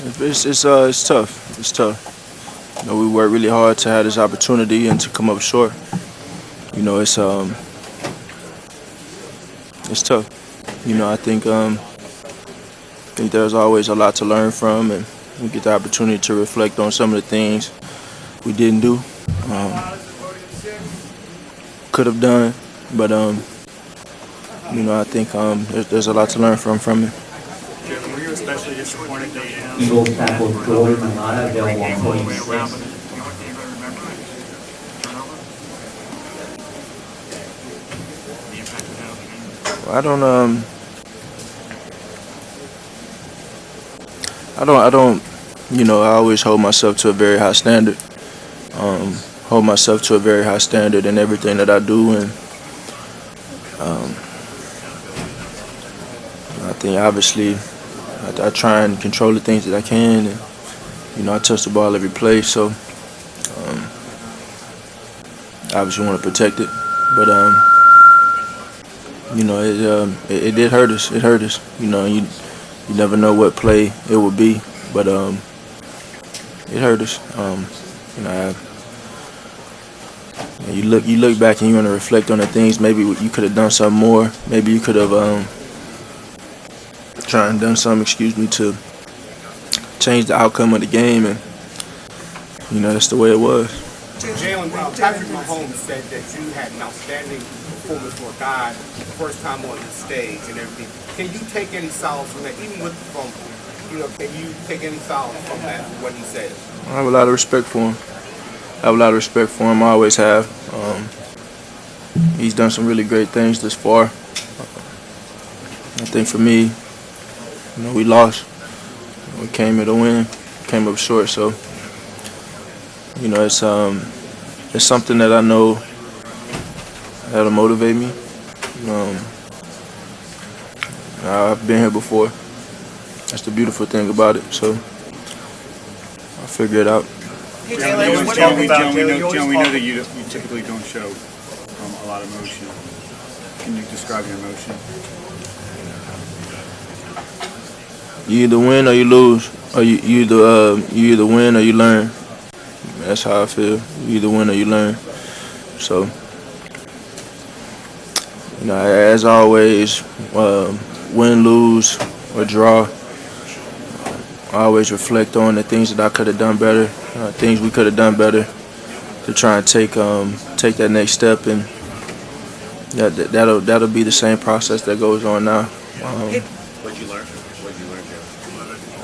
It's tough. It's tough. We work really hard to have this opportunity and to come up short. It's tough. I think there's always a lot to learn from, and we get the opportunity to reflect on some of the things we didn't do, could have done, but I think there's a lot to learn from it. Jalen, were you especially disappointed that Eagles tackled Jordan Manata, available on all the way around, but 46. what do you remember? Turnover? The impact of that? I don't. I always hold myself to a very high standard. Hold myself to a very high standard in everything that I do, and I think obviously I try and control the things that I can, and I touch the ball every play, so obviously want to protect it, but it did hurt us. It hurt us. You never know what play it will be, but it hurt us. You look back and you want to reflect on the things. Maybe you could have done something more. Maybe you could have tried and done something. To change the outcome of the game, and that's the way it was. Jalen, Patrick Mahomes said that you had an outstanding performance for a guy, first time on the stage and everything. Can you take any solace from that, even with the fumble? Can you take any solace from that, what he said? I have a lot of respect for him. I always have. He's done some really great things this far. I think for me, we lost. We came here to win, came up short. So, it's something that I know that'll motivate me. I've been here before. That's the beautiful thing about it. So, I'll figure it out. Jalen, we know that you typically don't show a lot of emotion. Can you describe your emotion? You either win or you lose, or you either win or you learn. That's how I feel. You either win or you learn. So, as always, win, lose, or draw, I always reflect on the things that I could have done better, things we could have done better, to try and take that next step, and that'll be the same process that goes on now. What'd you learn?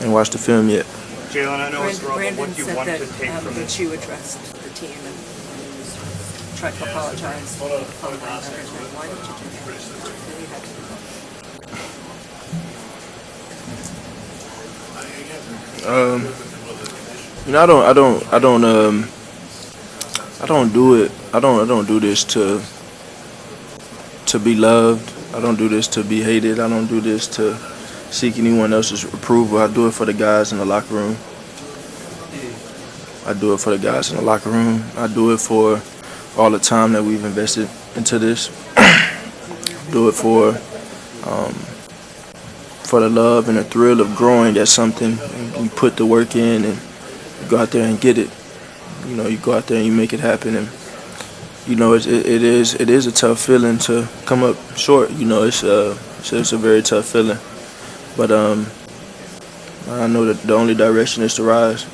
Ain't watched the film yet. Jalen, I know it's wrong, but Brandon what do you said want that, to take from that this? you addressed the team and tried to apologize for the fumbling and everything. Why did you do that? That you had to do that? I don't do it. I don't do this to be loved. I don't do this to be hated. I don't do this to seek anyone else's approval. I do it for the guys in the locker room. I do it for all the time that we've invested into this. Do it for the love and the thrill of growing at something. And you put the work in and you go out there and get it. You go out there and you make it happen. And it is a tough feeling to come up short. It's a very tough feeling. But I know that the only direction is to rise,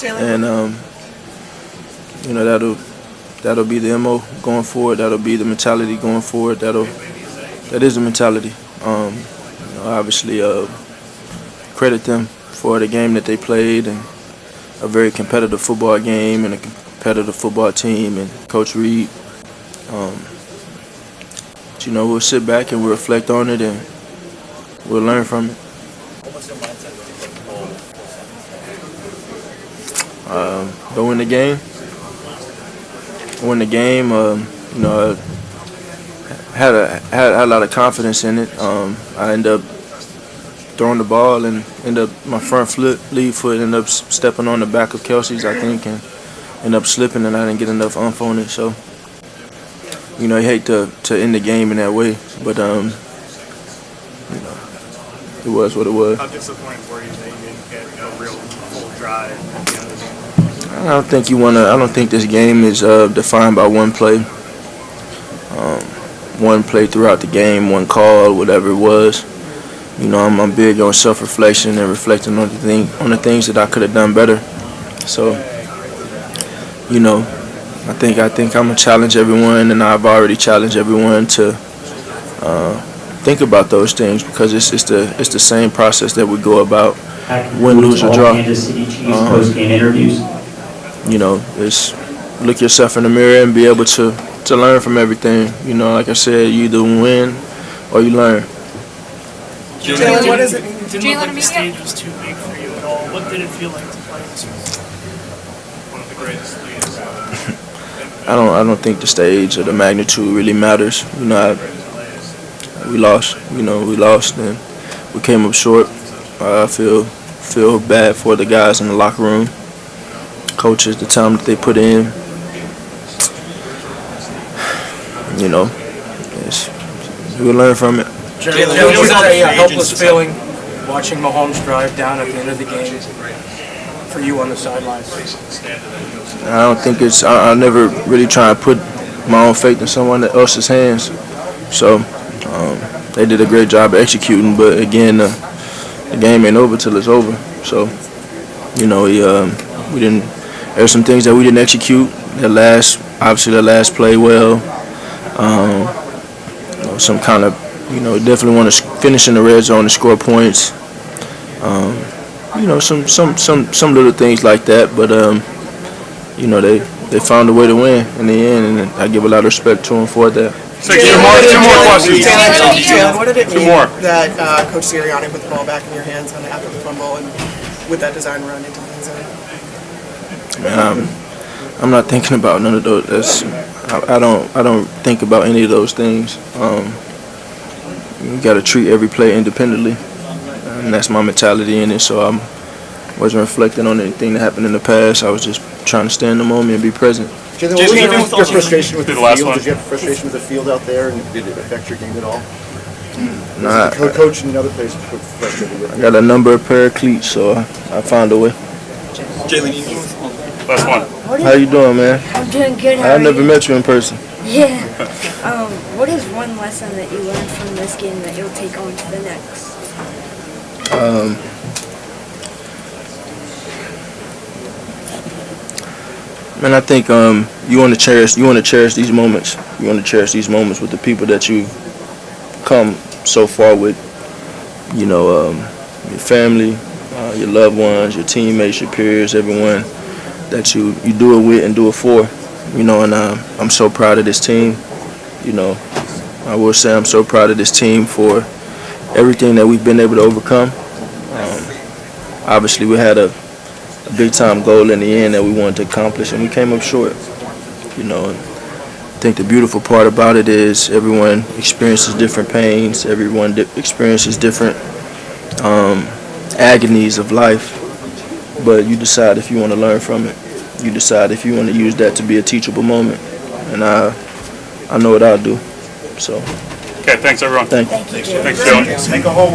and that'll be the MO going forward. That'll be the mentality going forward. That is the mentality. Obviously, credit them for the game that they played, and a very competitive football game, and a competitive football team, and Coach Reed. We'll sit back and we'll reflect on it, and we'll learn from it. Go win the game. I had a lot of confidence in it. I ended up throwing the ball and my front lead foot ended up stepping on the back of Kelsey's, I think, and ended up slipping, and I didn't get enough oomph on it. So, you hate to end the game in that way, but it was what it was. How disappointed were you that you didn't get a real drive at the end of the game? I don't think you want to. I don't think this game is defined by one play. One play throughout the game, one call, whatever it was. You know, I'm big on self-reflection and reflecting on the things that I could have done better. So, you know, I think I'm gonna challenge everyone, and I've already challenged everyone to think about those things, because it's the same process that we go about win, lose, or draw. Kansas City Chiefs post-game interviews. You know, it's look yourself in the mirror and be able to learn from everything. You know, like I said, you either win or you learn. Jalen, what does it mean? Didn't look like the stage was too big for you at all. What did it feel like to play this one of the greatest leagues? I don't think the stage or the magnitude really matters. You know, we lost. You know, we lost and we came up short. I feel bad for the guys in the locker room, coaches, the time that they put in. You know, we'll learn from it. Jalen, was that a helpless feeling watching Mahomes drive down at the end of the game for you on the sidelines? I don't think it's. I never really try to put my own faith in someone else's hands. So they did a great job of executing, but again, the game ain't over till it's over. So you know, we didn't. There's some things that we didn't execute. Obviously, the last play well. You know, some kind of. You know, definitely want to finish in the red zone and score points. You know, some little things like that, but you know, they found a way to win in the end, and I give a lot of respect to them for that. Two more questions. Jalen, what did it mean more. that Coach Sirianni put the ball back in your hands after the fumble and with that design run into the end zone? Man, I'm not thinking about none of those. I don't think about any of those things. You got to treat every play independently, and that's my mentality in it. So I wasn't reflecting on anything that happened in the past. I was just trying to stay in the moment and be present. Jalen, what was your frustration with the field? Did you have frustration with the field out there, and did it affect your game at all? Nah, The coach and the other players were frustrated with I got a number of pair of cleats, so I found a way. Jalen, last one. How you doing, man? I'm doing good. I never met you in person. Yeah. What is one lesson that you learned from this game that you'll take on to the next? Man, I think you want to cherish these moments. You want to cherish these moments with the people that you've come so far with. You know, your family, your loved ones, your teammates, your peers, everyone that you do it with and do it for. You know, and I'm so proud of this team. You know, I will say I'm so proud of this team for everything that we've been able to overcome. Obviously, we had a big-time goal in the end that we wanted to accomplish, and we came up short. You know, and I think the beautiful part about it is everyone experiences different pains. Everyone experiences different agonies of life, but you decide if you want to learn from it. You decide if you want to use that to be a teachable moment, and I know what I'll do. So. Okay, thanks everyone. Thank you. Thanks, Jalen. Take a whole